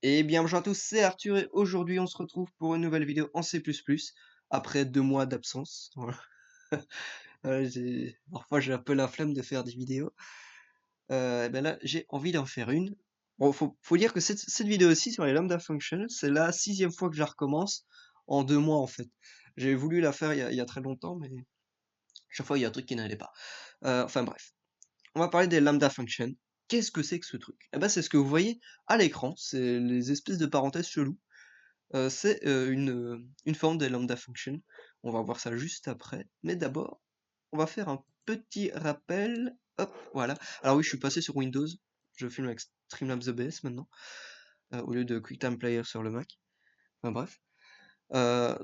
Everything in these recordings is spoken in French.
Et bien bonjour à tous, c'est Arthur et aujourd'hui on se retrouve pour une nouvelle vidéo en C++ après 2 mois d'absence. Voilà. Parfois j'ai un peu la flemme de faire des vidéos. Et ben là j'ai envie d'en faire une. Bon, faut dire que cette vidéo aussi sur les lambda functions, c'est la 6e fois que je la recommence en 2 mois en fait. J'ai voulu la faire il y a très longtemps, mais chaque fois il y a un truc qui n'allait pas. Enfin bref, on va parler des lambda functions. Qu'est-ce que c'est que ce truc? Eh ben c'est ce que vous voyez à l'écran, c'est les espèces de parenthèses cheloues. C'est une forme des lambda functions. On va voir ça juste après. Mais d'abord, on va faire un petit rappel. Hop, voilà. Alors oui, je suis passé sur Windows. Je filme avec Streamlabs OBS maintenant, au lieu de QuickTime Player sur le Mac. Enfin bref.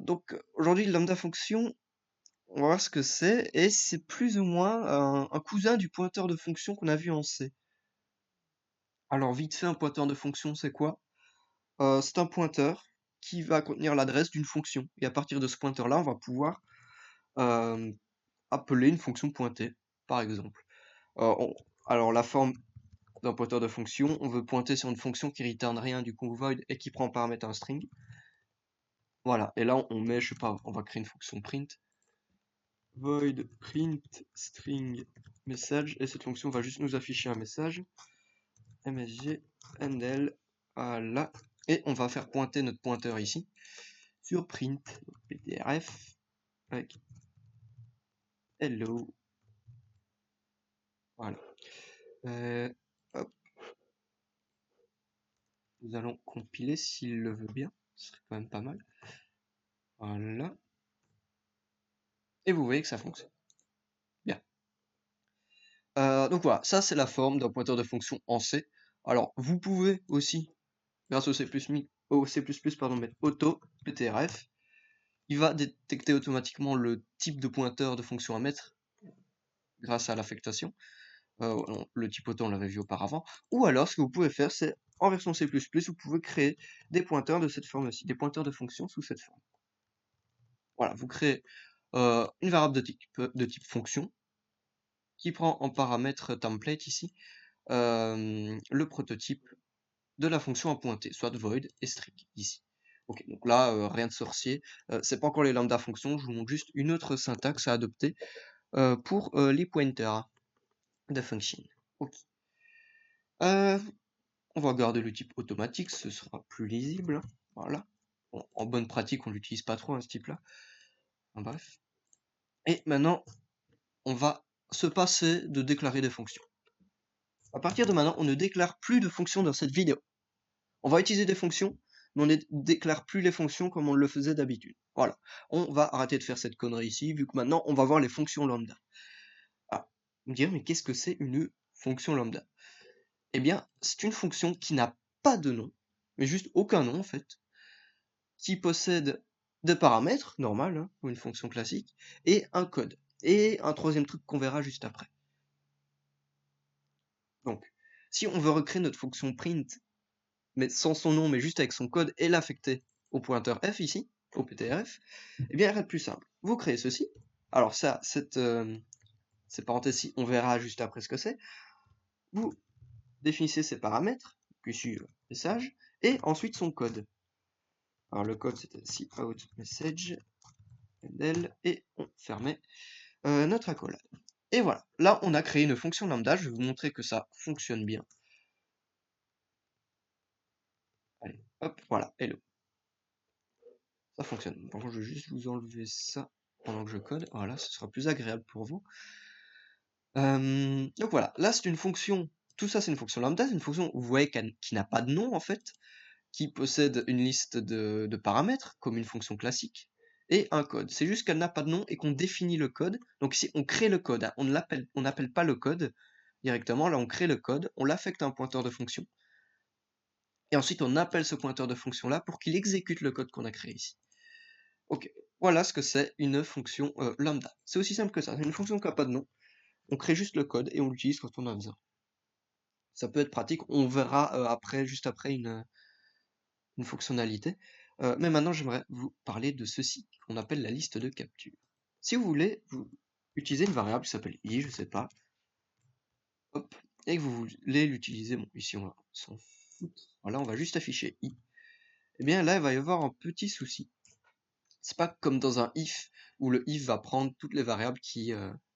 Donc aujourd'hui, lambda function, on va voir ce que c'est. Et c'est plus ou moins un cousin du pointeur de fonction qu'on a vu en C. Alors vite fait, un pointeur de fonction, c'est quoi? C'est un pointeur qui va contenir l'adresse d'une fonction. Et à partir de ce pointeur-là, on va pouvoir appeler une fonction pointée, par exemple. Alors la forme d'un pointeur de fonction, on veut pointer sur une fonction qui return rien du coup void et qui prend en paramètre un string. Voilà, et là on met, je sais pas, on va créer une fonction print. Void print string message, et cette fonction va juste nous afficher un message. msg ndl, voilà. Et on va faire pointer notre pointeur ici sur print ptrf avec hello. Voilà. Hop. Nous allons compiler s'il le veut bien. Ce serait quand même pas mal. Voilà. Et vous voyez que ça fonctionne. Bien. Donc voilà, ça c'est la forme d'un pointeur de fonction en C. Alors vous pouvez aussi, grâce au C++, pardon, mettre auto ptrf. Il va détecter automatiquement le type de pointeur de fonction à mettre grâce à l'affectation. Le type auto, on l'avait vu auparavant. Ou alors, ce que vous pouvez faire, c'est en version C++, vous pouvez créer des pointeurs de cette forme-ci, des pointeurs de fonction sous cette forme. Voilà, vous créez une variable de type fonction qui prend en paramètre template ici le prototype de la fonction à pointer, soit void et string ici. Ok, donc là, rien de sorcier, c'est pas encore les lambda fonctions, je vous montre juste une autre syntaxe à adopter pour les pointers de function. Ok. On va garder le type automatique, ce sera plus lisible. Voilà. Bon, en bonne pratique, on l'utilise pas trop, hein, ce type-là. Enfin, bref. Et maintenant, on va se passer de déclarer des fonctions. À partir de maintenant, on ne déclare plus de fonctions dans cette vidéo. On va utiliser des fonctions, mais on ne déclare plus les fonctions comme on le faisait d'habitude. Voilà. On va arrêter de faire cette connerie ici, vu que maintenant, on va voir les fonctions lambda. Ah, vous me direz, mais qu'est-ce que c'est une fonction lambda? Eh bien, c'est une fonction qui n'a pas de nom, mais juste aucun nom en fait, qui possède des paramètres, normal, hein, ou une fonction classique, et un code. Et un troisième truc qu'on verra juste après. Donc, si on veut recréer notre fonction print, mais sans son nom, mais juste avec son code, et l'affecter au pointeur f ici, au ptrf, eh bien, il rien de plus simple. Vous créez ceci. Alors ça, ces parenthèses-ci, on verra juste après ce que c'est. Vous définissez ces paramètres, puis suivent message, et ensuite son code. Alors le code c'était cout message, et on fermait notre accolade. Et voilà, là on a créé une fonction lambda, je vais vous montrer que ça fonctionne bien. Allez, hop, voilà, hello. Ça fonctionne. Par contre, je vais juste vous enlever ça pendant que je code. Voilà, ce sera plus agréable pour vous. Donc voilà, là c'est une fonction, tout ça c'est une fonction lambda, c'est une fonction, vous voyez, qui n'a pas de nom en fait, qui possède une liste de paramètres, comme une fonction classique, et un code. C'est juste qu'elle n'a pas de nom et qu'on définit le code. Donc ici, on crée le code, hein. On n'appelle pas le code directement, là on crée le code, on l'affecte à un pointeur de fonction, et ensuite on appelle ce pointeur de fonction-là pour qu'il exécute le code qu'on a créé ici. Ok, voilà ce que c'est une fonction lambda. C'est aussi simple que ça, c'est une fonction qui n'a pas de nom, on crée juste le code et on l'utilise quand on a besoin. Ça peut être pratique, on verra juste après une fonctionnalité. Mais maintenant, j'aimerais vous parler de ceci qu'on appelle la liste de capture. Si vous voulez, vous utilisez une variable qui s'appelle i, je sais pas, hop, et que vous voulez l'utiliser, bon, ici on va s'en foutre, Voilà, on va juste afficher i. Eh bien là, il va y avoir un petit souci. C'est pas comme dans un if, où le if va prendre toutes les variables qui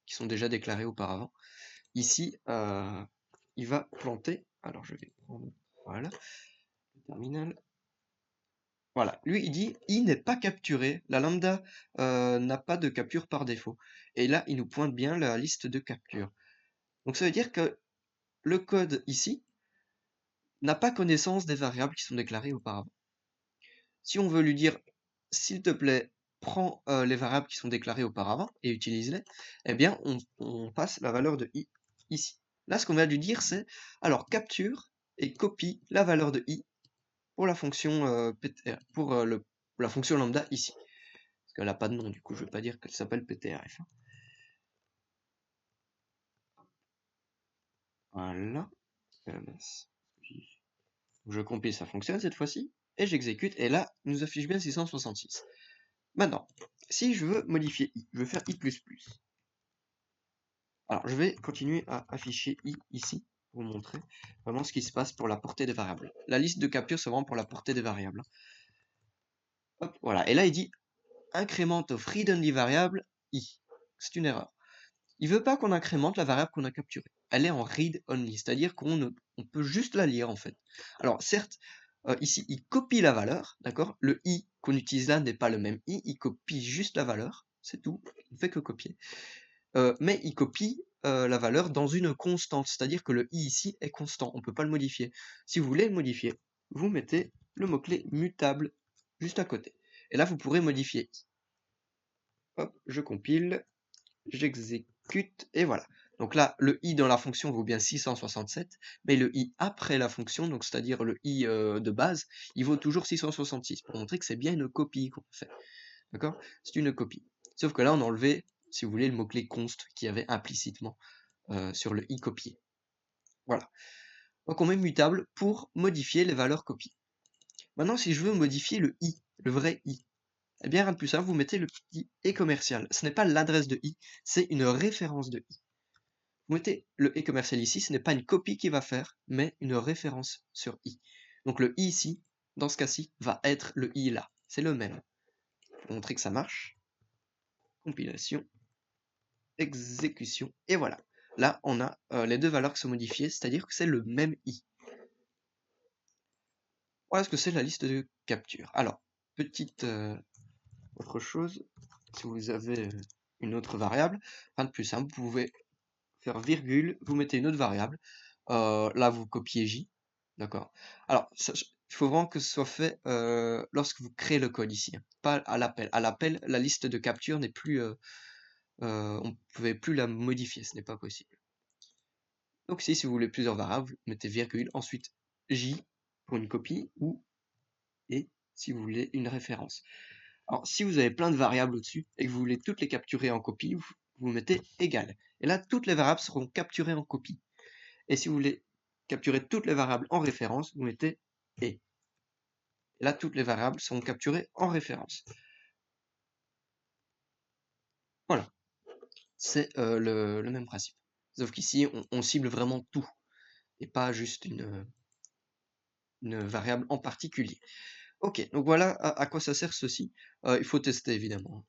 sont déjà déclarées auparavant. Ici, il va planter. Alors je vais prendre, voilà, le terminal. Voilà, lui il dit i n'est pas capturé, la lambda n'a pas de capture par défaut. Et là, il nous pointe bien la liste de capture. Donc ça veut dire que le code ici n'a pas connaissance des variables qui sont déclarées auparavant. Si on veut lui dire, s'il te plaît, prends les variables qui sont déclarées auparavant et utilise-les, eh bien, on passe la valeur de i ici. Là, ce qu'on va lui dire, c'est, alors, capture et copie la valeur de i pour la fonction ptr, pour la fonction lambda ici. Parce qu'elle n'a pas de nom, du coup, je ne vais pas dire qu'elle s'appelle ptrf. Voilà. Je compile, ça fonctionne cette fois-ci, et j'exécute, et là, il nous affiche bien 666. Maintenant, si je veux modifier i, je veux faire i++. Alors, je vais continuer à afficher i ici, pour vous montrer vraiment ce qui se passe pour la portée des variables. La liste de capture, c'est vraiment pour la portée des variables. Hop, voilà, et là, il dit increment of read-only variable i. C'est une erreur. Il veut pas qu'on incrémente la variable qu'on a capturée. Elle est en read-only, c'est-à-dire qu'on peut juste la lire, en fait. Alors, certes, ici, il copie la valeur, d'accord? Le i qu'on utilise là n'est pas le même i, il copie juste la valeur, c'est tout, il ne fait que copier. Mais il copie la valeur dans une constante, c'est-à-dire que le i ici est constant, on ne peut pas le modifier. Si vous voulez le modifier, vous mettez le mot-clé mutable juste à côté. Et là, vous pourrez modifier i. Hop, je compile, j'exécute, et voilà. Donc là, le i dans la fonction vaut bien 667, mais le i après la fonction, donc c'est-à-dire le i de base, il vaut toujours 666, pour montrer que c'est bien une copie qu'on fait. D'accord? C'est une copie. Sauf que là, on a enlevé, si vous voulez, le mot-clé const qui avait implicitement sur le i copié. Voilà. Donc on met mutable pour modifier les valeurs copiées. Maintenant, si je veux modifier le i, le vrai i, eh bien, rien de plus simple, vous mettez le petit et commercial. Ce n'est pas l'adresse de i, c'est une référence de i. Vous mettez le et commercial ici, ce n'est pas une copie qui va faire, mais une référence sur i. Donc le i ici, dans ce cas-ci, va être le i là. C'est le même. Pour montrer que ça marche. Compilation. Exécution. Et voilà. Là, on a les deux valeurs qui sont modifiées, c'est-à-dire que c'est le même i. Voilà ce que c'est la liste de capture. Alors, petite autre chose, si vous avez une autre variable, rien de plus simple, vous pouvez faire virgule, vous mettez une autre variable, là vous copiez j, d'accord. Alors, il faut vraiment que ce soit fait lorsque vous créez le code ici, hein, pas à l'appel. À l'appel, la liste de capture n'est plus, on ne pouvait plus la modifier, ce n'est pas possible. Donc ici, si vous voulez plusieurs variables, vous mettez virgule, ensuite j pour une copie, ou et si vous voulez une référence. Alors si vous avez plein de variables au-dessus et que vous voulez toutes les capturer en copie, vous mettez égal. Et là, toutes les variables seront capturées en copie. Et si vous voulez capturer toutes les variables en référence, vous mettez et. Là, toutes les variables seront capturées en référence. Voilà, c'est le même principe. Sauf qu'ici, on cible vraiment tout, et pas juste une variable en particulier. Ok, donc voilà à quoi ça sert ceci. Il faut tester évidemment.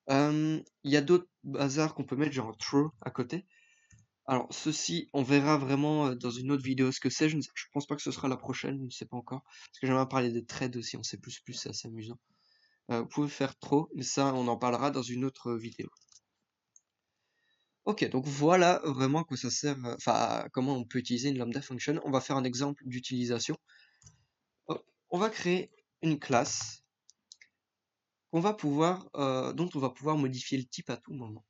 Il y a d'autres bazars qu'on peut mettre, genre throw à côté. Alors ceci, on verra vraiment dans une autre vidéo ce que c'est. Je pense pas que ce sera la prochaine, je ne sais pas encore. Parce que j'aimerais parler des threads aussi en C++, c'est assez amusant. Vous pouvez faire throw, mais ça on en parlera dans une autre vidéo. Ok, donc voilà vraiment à quoi ça sert, enfin comment on peut utiliser une lambda function. On va faire un exemple d'utilisation. On va créer une classe dont on va pouvoir modifier le type à tout moment.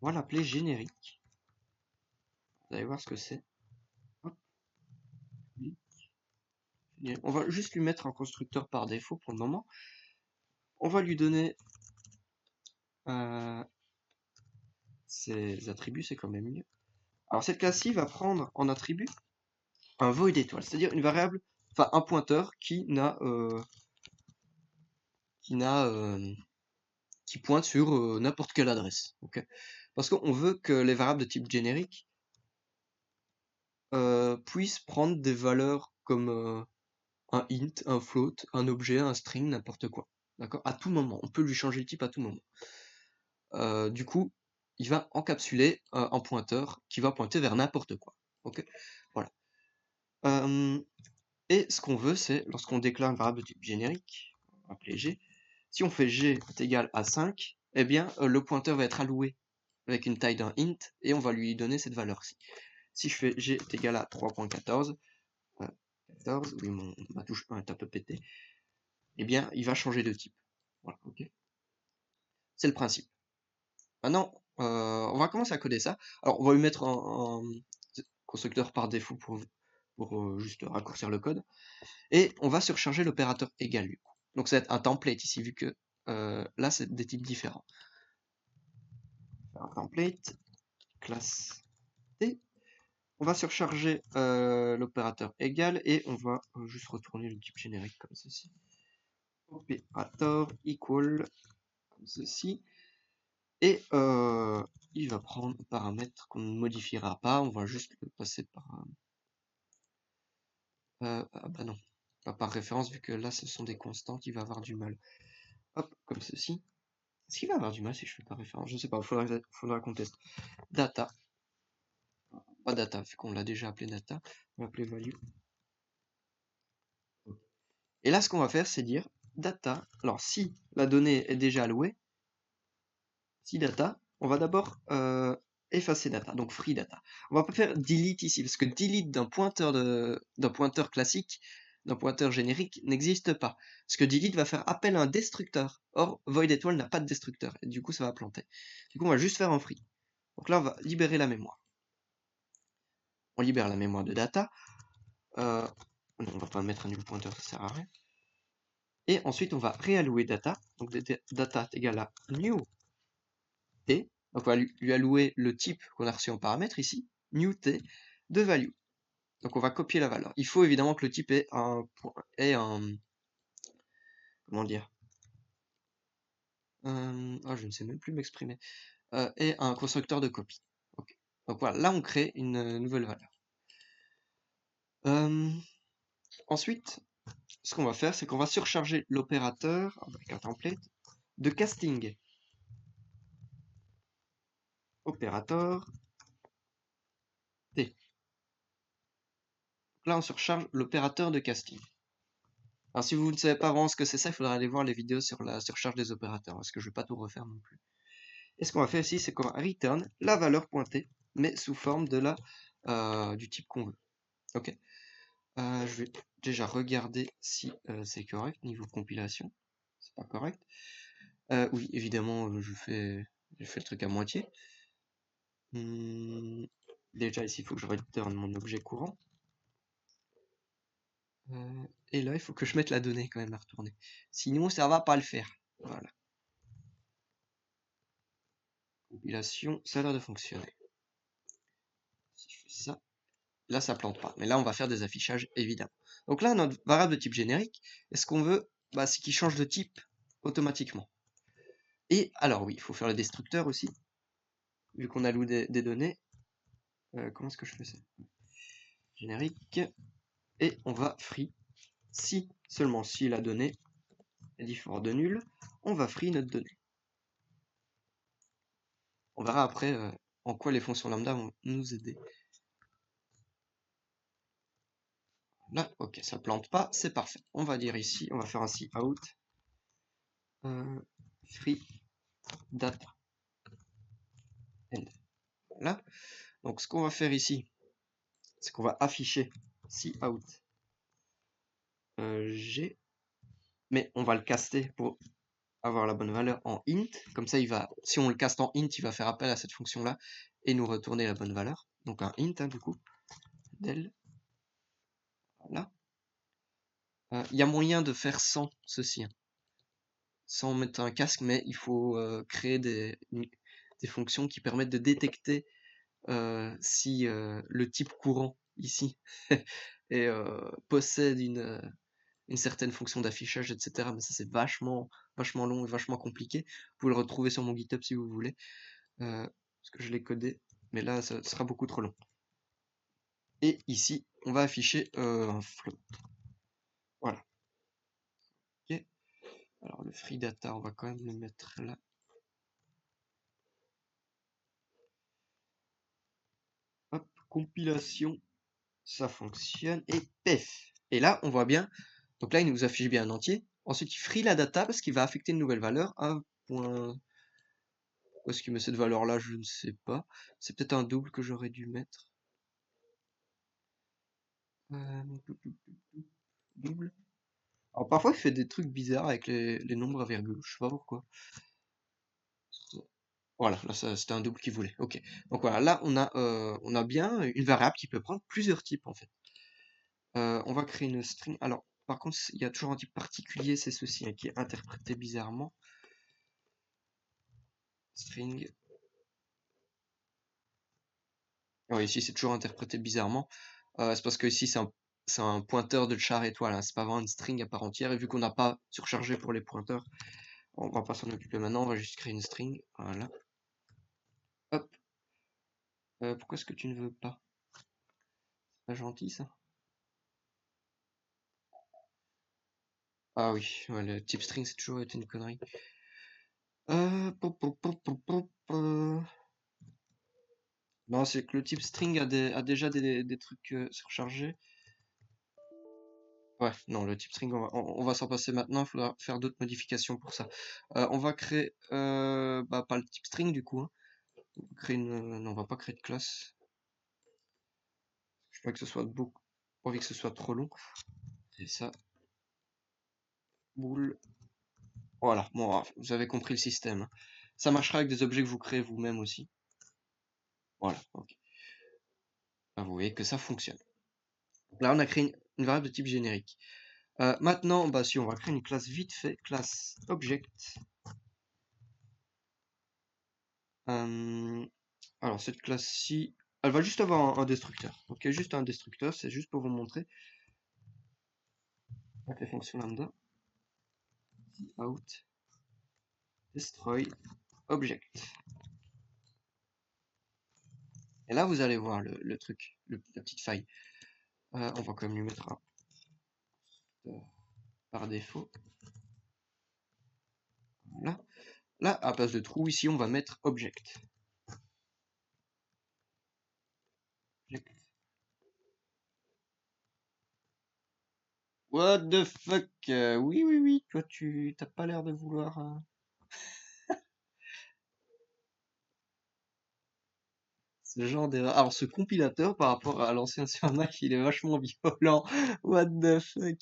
On va l'appeler générique. Vous allez voir ce que c'est. On va juste lui mettre un constructeur par défaut pour le moment. On va lui donner ses attributs, c'est quand même mieux. Alors cette classe-ci va prendre en attribut un void étoile, c'est-à-dire une variable, enfin un pointeur qui pointe sur n'importe quelle adresse. Okay, parce qu'on veut que les variables de type générique puissent prendre des valeurs comme un int, un float, un objet, un string, n'importe quoi. D'accord? À tout moment, on peut lui changer le type à tout moment. Du coup, il va encapsuler un pointeur qui va pointer vers n'importe quoi. Ok? Voilà. Et ce qu'on veut, c'est lorsqu'on déclare une variable de type générique, on va appeler g, si on fait g est égal à 5, eh bien le pointeur va être alloué avec une taille d'un int et on va lui donner cette valeur-ci. Si je fais g est égal à 3.14, 14, oui, ma touche 1 est un peu pétée, eh bien il va changer de type. Voilà, ok. C'est le principe. Maintenant, on va commencer à coder ça. Alors, on va lui mettre un constructeur par défaut pour juste raccourcir le code. Et on va surcharger l'opérateur égal du coup. Donc ça va être un template ici, vu que là, c'est des types différents. Un template, classe T. On va surcharger l'opérateur égal et on va juste retourner le type générique comme ceci. Opérateur equal comme ceci. Et il va prendre un paramètre qu'on ne modifiera pas, on va juste le passer par... ah bah non, pas par référence, vu que là ce sont des constantes, il va avoir du mal. Hop, comme ceci. Est-ce qu'il va avoir du mal si je fais pas référence? Je sais pas, faudra qu'on teste. Data. Pas data, vu qu'on l'a déjà appelé data. On va appeler value. Et là, ce qu'on va faire, c'est dire data. Alors, si la donnée est déjà allouée, si data, on va d'abord effacer data, donc free data. On va pas faire delete ici, parce que delete d'un pointeur classique, d'un pointeur générique, n'existe pas. Parce que delete va faire appel à un destructeur. Or, void étoile n'a pas de destructeur, et du coup, ça va planter. Du coup, on va juste faire un free. Donc là, on va libérer la mémoire. On libère la mémoire de data. On va pas mettre un nul pointer, ça sert à rien. Et ensuite, on va réallouer data. Donc data est égal à new t. Donc on va lui allouer le type qu'on a reçu en paramètre ici, new t, de value. Donc on va copier la valeur. Il faut évidemment que le type ait comment dire, je ne sais même plus m'exprimer, ait un constructeur de copie. Okay. Donc voilà, là on crée une nouvelle valeur. Ensuite, ce qu'on va faire, c'est qu'on va surcharger l'opérateur avec un template de casting. Opérateur T. Donc là, on surcharge l'opérateur de casting. Alors, si vous ne savez pas vraiment ce que c'est ça, il faudra aller voir les vidéos sur la surcharge des opérateurs, parce que je ne vais pas tout refaire non plus. Et ce qu'on va faire ici, c'est qu'on va return la valeur pointée, mais sous forme de du type qu'on veut. Ok. Je vais déjà regarder si c'est correct niveau compilation. C'est pas correct. Oui, évidemment, je fais le truc à moitié. Déjà ici, il faut que je return mon objet courant. Et là, il faut que je mette la donnée quand même à retourner. Sinon, ça va pas le faire. Voilà. Compilation, ça a l'air de fonctionner. Si je fais ça, là, ça plante pas. Mais là, on va faire des affichages, évidemment. Donc là, notre variable de type générique, et ce qu'on veut, c'est qu'il change de type automatiquement. Et alors oui, il faut faire le destructeur aussi, vu qu'on alloue des données. Comment est-ce que je fais ça? Générique. Et on va free. Si, seulement si la donnée est différente de nul, on va free notre donnée. On verra après en quoi les fonctions lambda vont nous aider. Là, ok, ça plante pas, c'est parfait. On va dire ici, on va faire un cout free data end. Voilà. Donc ce qu'on va faire ici, c'est qu'on va afficher cout g, mais on va le caster pour avoir la bonne valeur en int. Comme ça, si on le caste en int, il va faire appel à cette fonction-là et nous retourner la bonne valeur. Donc un int, du coup, del. Voilà. Il y a moyen de faire sans ceci, hein, sans mettre un casque, mais il faut créer des fonctions qui permettent de détecter si le type courant ici possède une certaine fonction d'affichage, etc. Mais ça c'est vachement long et vachement compliqué. Vous pouvez le retrouver sur mon GitHub si vous voulez, parce que je l'ai codé, mais là ça sera beaucoup trop long. Et ici, on va afficher un float. Voilà. Ok. Alors le free data, on va quand même le mettre là. Hop, compilation, ça fonctionne. Et pef. Et là, on voit bien. Donc là, il nous affiche bien un entier. Ensuite, il free la data parce qu'il va affecter une nouvelle valeur. Un point. Où est-ce qu'il met cette valeur-là? Je ne sais pas. C'est peut-être un double que j'aurais dû mettre. Double. Alors parfois, il fait des trucs bizarres avec les nombres à virgule. Je sais pas pourquoi. Voilà, là c'était un double qu'il voulait. Ok. Donc voilà, là on a bien une variable qui peut prendre plusieurs types en fait. On va créer une string. Alors, par contre, il y a toujours un type particulier, c'est ceci, hein, qui est interprété bizarrement. String. Ouais, ici c'est toujours interprété bizarrement. C'est parce que ici c'est un pointeur de char étoile, hein, c'est pas vraiment une string à part entière. Et vu qu'on n'a pas surchargé pour les pointeurs, on va pas s'en occuper maintenant, on va juste créer une string. Voilà. Hop. Pourquoi est-ce que tu ne veux pas? C'est pas gentil ça. Ah oui, ouais, le type string c'est toujours été une connerie. Non, c'est que le type string a déjà des trucs surchargés. Ouais, non, le type string, on va s'en passer maintenant, il faudra faire d'autres modifications pour ça. On va créer, pas le type string du coup, hein. On va créer non, on va pas créer de classe. Je veux pas que ce soit beaucoup, pas envie que ce soit trop long. Et ça, boule. Voilà, bon, vous avez compris le système, hein. Ça marchera avec des objets que vous créez vous-même aussi. Voilà, ok. Là, vous voyez que ça fonctionne. Là, on a créé une variable de type générique. Maintenant, bah, si on va créer une classe vite fait, classe object. Alors, cette classe-ci, elle va juste avoir un destructeur. Ok, juste un destructeur, c'est juste pour vous montrer. Avec les fonctions lambda. Out. Destroy. Object. Et là, vous allez voir le truc, la petite faille. On va quand même lui mettre un par défaut. Voilà. Là, à place de true, ici, on va mettre object. Object. What the fuck? Oui, oui, oui, toi, tu t'as pas l'air de vouloir. Ce genre d'erreur. Alors, ce compilateur, par rapport à l'ancien sur Mac, il est vachement violent. What the fuck?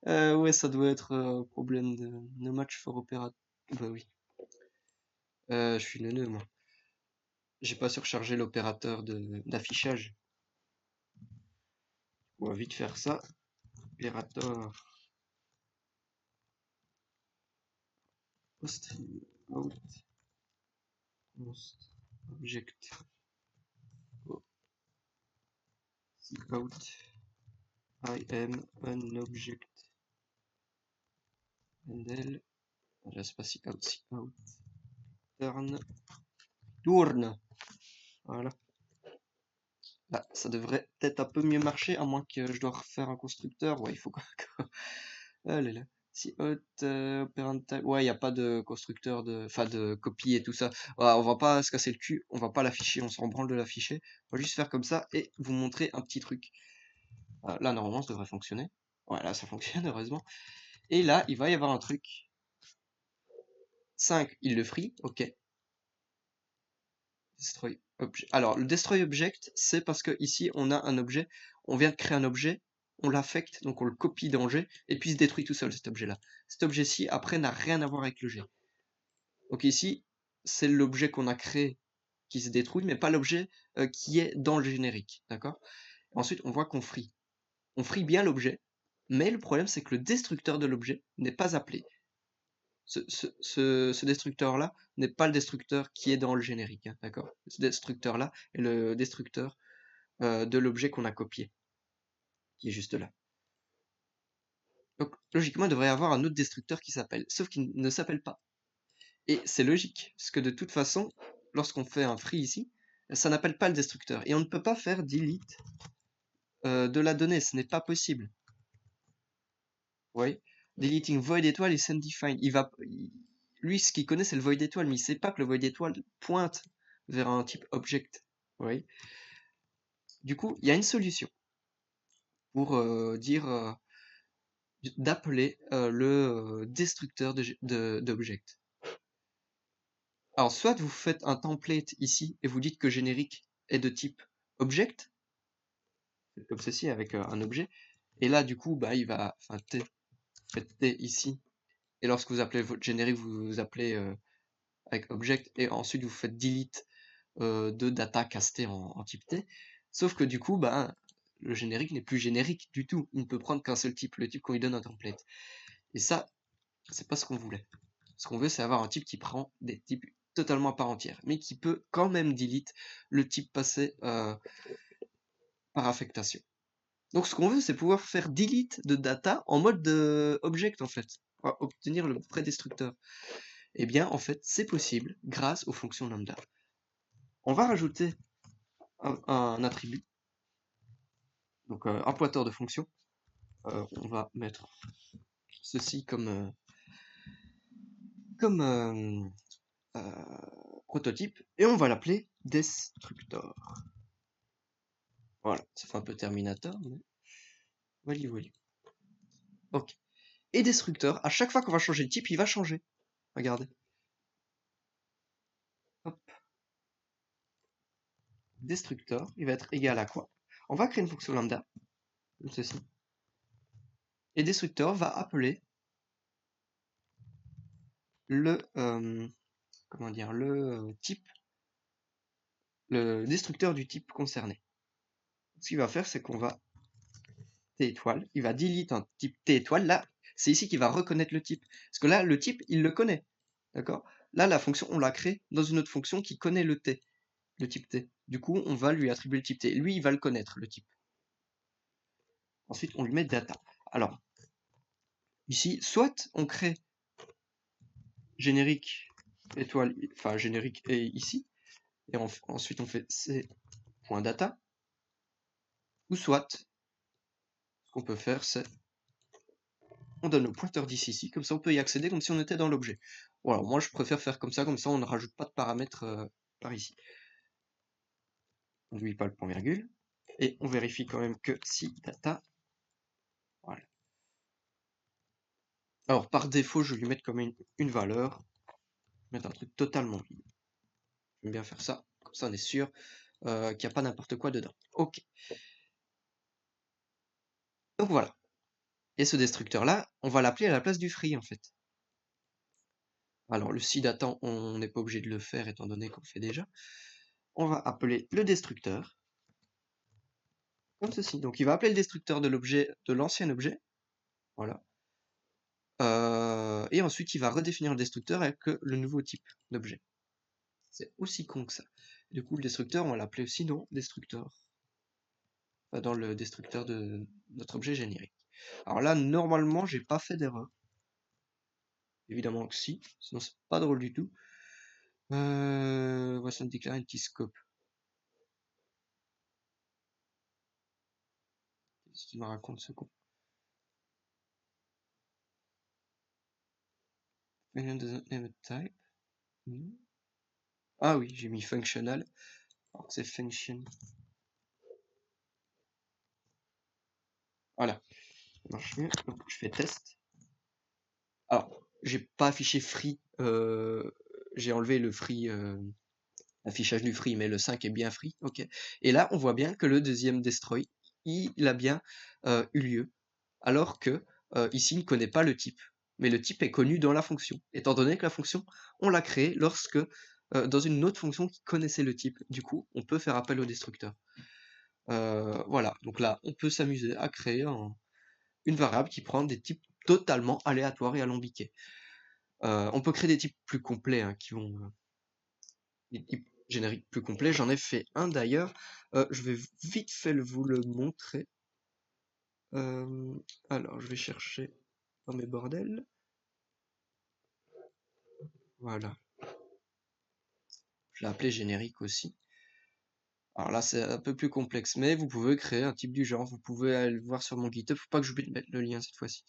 Ouais, ça doit être un problème de no match for operator. Bah oui. Je suis neuneux, moi. J'ai pas surchargé l'opérateur d'affichage. On va vite faire ça. Opérateur. Post out. Post object. Out. I am an object. Handle. Là, c'est pas si out, si out. Turn. Tourne. Voilà. Là, ça devrait peut-être un peu mieux marcher, à moins que je dois refaire un constructeur. Ouais, il faut quoi. Allez là. Si hot parental. Ouais, il n'y a pas de constructeur enfin de copie et tout ça. Ouais, on va pas se casser le cul, on va pas l'afficher, on s'en branle de l'afficher. On va juste faire comme ça et vous montrer un petit truc. Là, normalement, ça devrait fonctionner. Ouais, là, ça fonctionne, heureusement. Et là, il va y avoir un truc. 5, il le free, ok. Destroy object. Alors, le destroy object, c'est parce que ici, on a un objet, on vient de créer un objet, on l'affecte, donc on le copie dans G, et puis il se détruit tout seul, cet objet-là. Cet objet-ci, après, n'a rien à voir avec le G. Donc ici, c'est l'objet qu'on a créé qui se détruit, mais pas l'objet qui est dans le générique, d'accord? Ensuite, on voit qu'on free. On free bien l'objet, mais le problème, c'est que le destructeur de l'objet n'est pas appelé. Ce destructeur-là n'est pas le destructeur qui est dans le générique, hein, d'accord? Ce destructeur-là est le destructeur de l'objet qu'on a copié, qui est juste là. Donc logiquement, il devrait y avoir un autre destructeur qui s'appelle, sauf qu'il ne s'appelle pas. Et c'est logique, parce que de toute façon, lorsqu'on fait un free ici, ça n'appelle pas le destructeur. Et on ne peut pas faire delete de la donnée, ce n'est pas possible. Vous voyez? Deleting void étoile is undefined. Lui, ce qu'il connaît, c'est le void étoile, mais il sait pas que le void étoile pointe vers un type object. Vous voyez? Du coup, il y a une solution pour dire d'appeler le destructeur d'object. Alors, soit vous faites un template ici et vous dites que générique est de type object, comme ceci avec un objet, et là, du coup, bah, il va, enfin, faites T ici, et lorsque vous appelez votre générique, vous appelez avec object, et ensuite vous faites delete de data castée en type T, sauf que du coup, bah, le générique n'est plus générique du tout, il ne peut prendre qu'un seul type, le type qu'on lui donne un template. Et ça, c'est pas ce qu'on voulait. Ce qu'on veut, c'est avoir un type qui prend des types totalement à part entière, mais qui peut quand même delete le type passé par affectation. Donc ce qu'on veut, c'est pouvoir faire delete de data en mode object en fait, pour obtenir le prédestructeur. Eh bien, en fait, c'est possible grâce aux fonctions lambda. On va rajouter un attribut, donc un pointeur de fonction. On va mettre ceci comme prototype, et on va l'appeler destructor. Voilà, ça fait un peu Terminator, mais voilà. Ok. Et destructeur, à chaque fois qu'on va changer le type, il va changer. Regardez. Hop. Destructeur, il va être égal à quoi? On va créer une fonction lambda, comme ceci. Et destructeur va appeler le comment dire, le type, le destructeur du type concerné. Ce qu'il va faire, c'est qu'on va T étoile, il va delete un type T étoile. Là, c'est ici qu'il va reconnaître le type. Parce que là, le type, il le connaît. D'accord? Là, la fonction, on l'a crée dans une autre fonction qui connaît le T, le type T. Du coup, on va lui attribuer le type T. Lui, il va le connaître, le type. Ensuite, on lui met data. Alors, ici, soit on crée générique étoile, enfin générique et ici, et ensuite on fait c.data, ou soit, ce qu'on peut faire, c'est on donne le pointeur d'ici, comme ça on peut y accéder comme si on était dans l'objet. Voilà, moi je préfère faire comme ça on ne rajoute pas de paramètres par ici. On n'oublie pas le point virgule, et on vérifie quand même que si data, voilà. Alors par défaut, je vais lui mettre comme une valeur, mettre un truc totalement vide. J'aime bien faire ça, comme ça on est sûr qu'il n'y a pas n'importe quoi dedans. Ok. Donc voilà. Et ce destructeur-là, on va l'appeler à la place du free en fait. Alors le si data, on n'est pas obligé de le faire étant donné qu'on le fait déjà. On va appeler le destructeur, comme ceci. Donc il va appeler le destructeur de l'objet, de l'ancien objet. Voilà. Et ensuite il va redéfinir le destructeur avec le nouveau type d'objet. C'est aussi con que ça. Du coup le destructeur, on va l'appeler aussi non destructeur. Enfin, dans le destructeur de notre objet générique. Alors là, normalement, j'ai pas fait d'erreur. Évidemment que si, sinon c'est pas drôle du tout. Voici déclarer un petit scope. Qu'est-ce qu'il me raconte ce con? Doesn't name a type. Ah oui, j'ai mis functional. Alors c'est function. Voilà, ça marche mieux. Donc je fais test. Alors, j'ai pas affiché free. J'ai enlevé le free, affichage du free, mais le 5 est bien free. Ok. Et là, on voit bien que le deuxième destroy, il a bien eu lieu. Alors que ici, il ne connaît pas le type. Mais le type est connu dans la fonction. Étant donné que la fonction, on l'a créée lorsque dans une autre fonction qui connaissait le type. Du coup, on peut faire appel au destructeur. Voilà, donc là, on peut s'amuser à créer une variable qui prend des types totalement aléatoires et alambiqués. On peut créer des types plus complets, hein, qui vont... des types génériques plus complets. J'en ai fait un d'ailleurs. Je vais vite fait vous le montrer. Alors, je vais chercher dans mes bordels. Voilà. Je l'ai appelé générique aussi. Alors là, c'est un peu plus complexe, mais vous pouvez créer un type du genre. Vous pouvez aller le voir sur mon GitHub. Faut pas que j'oublie de mettre le lien cette fois-ci.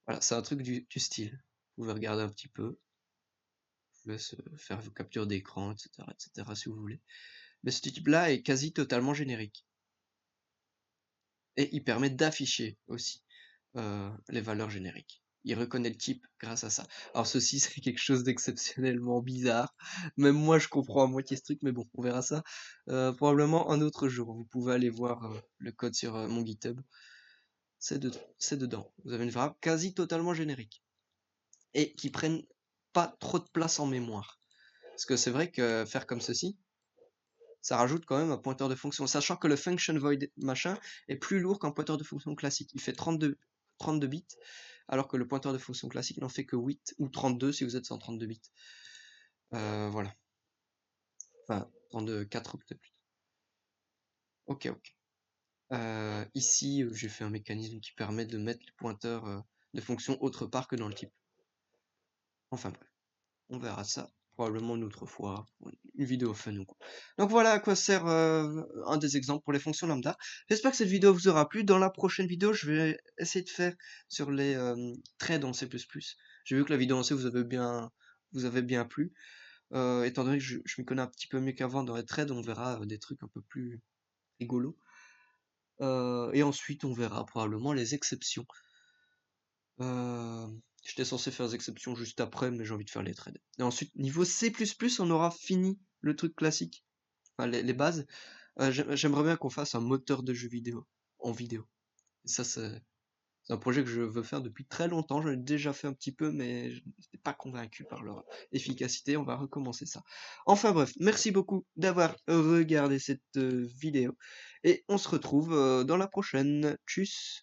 Voilà, c'est un truc du style. Vous pouvez regarder un petit peu. Je vous laisse faire vos captures d'écran, etc., si vous voulez. Mais ce type-là est quasi totalement générique. Et il permet d'afficher aussi les valeurs génériques. Il reconnaît le type grâce à ça. Alors ceci, c'est quelque chose d'exceptionnellement bizarre. Même moi, je comprends à moitié ce truc, mais bon, on verra ça probablement un autre jour. Vous pouvez aller voir le code sur mon GitHub. C'est dedans. Vous avez une variable quasi totalement générique. Et qui prennent pas trop de place en mémoire. Parce que c'est vrai que faire comme ceci, ça rajoute quand même un pointeur de fonction. Sachant que le function void machin est plus lourd qu'un pointeur de fonction classique. Il fait 32 bits, alors que le pointeur de fonction classique n'en fait que 8, ou 32 si vous êtes 132 bits. Voilà. Enfin, 32, 4 peut-être plus. Ok. Ici, j'ai fait un mécanisme qui permet de mettre les pointeurs de fonction autre part que dans le type. Enfin bref, on verra ça probablement une autre fois, une vidéo fun ou quoi. Donc voilà à quoi sert un des exemples pour les fonctions lambda. J'espère que cette vidéo vous aura plu. Dans la prochaine vidéo, je vais essayer de faire sur les threads en C++. J'ai vu que la vidéo en C vous avez bien plu. Étant donné que je m'y connais un petit peu mieux qu'avant dans les threads, on verra des trucs un peu plus rigolos. Et ensuite, on verra probablement les exceptions. J'étais censé faire les exceptions juste après, mais j'ai envie de faire les threads. Et ensuite, niveau C++, on aura fini le truc classique, enfin les bases. J'aimerais bien qu'on fasse un moteur de jeu vidéo, en vidéo. Et ça, c'est un projet que je veux faire depuis très longtemps. J'en ai déjà fait un petit peu, mais je n'étais pas convaincu par leur efficacité. On va recommencer ça. Enfin bref, merci beaucoup d'avoir regardé cette vidéo. Et on se retrouve dans la prochaine. Tchuss!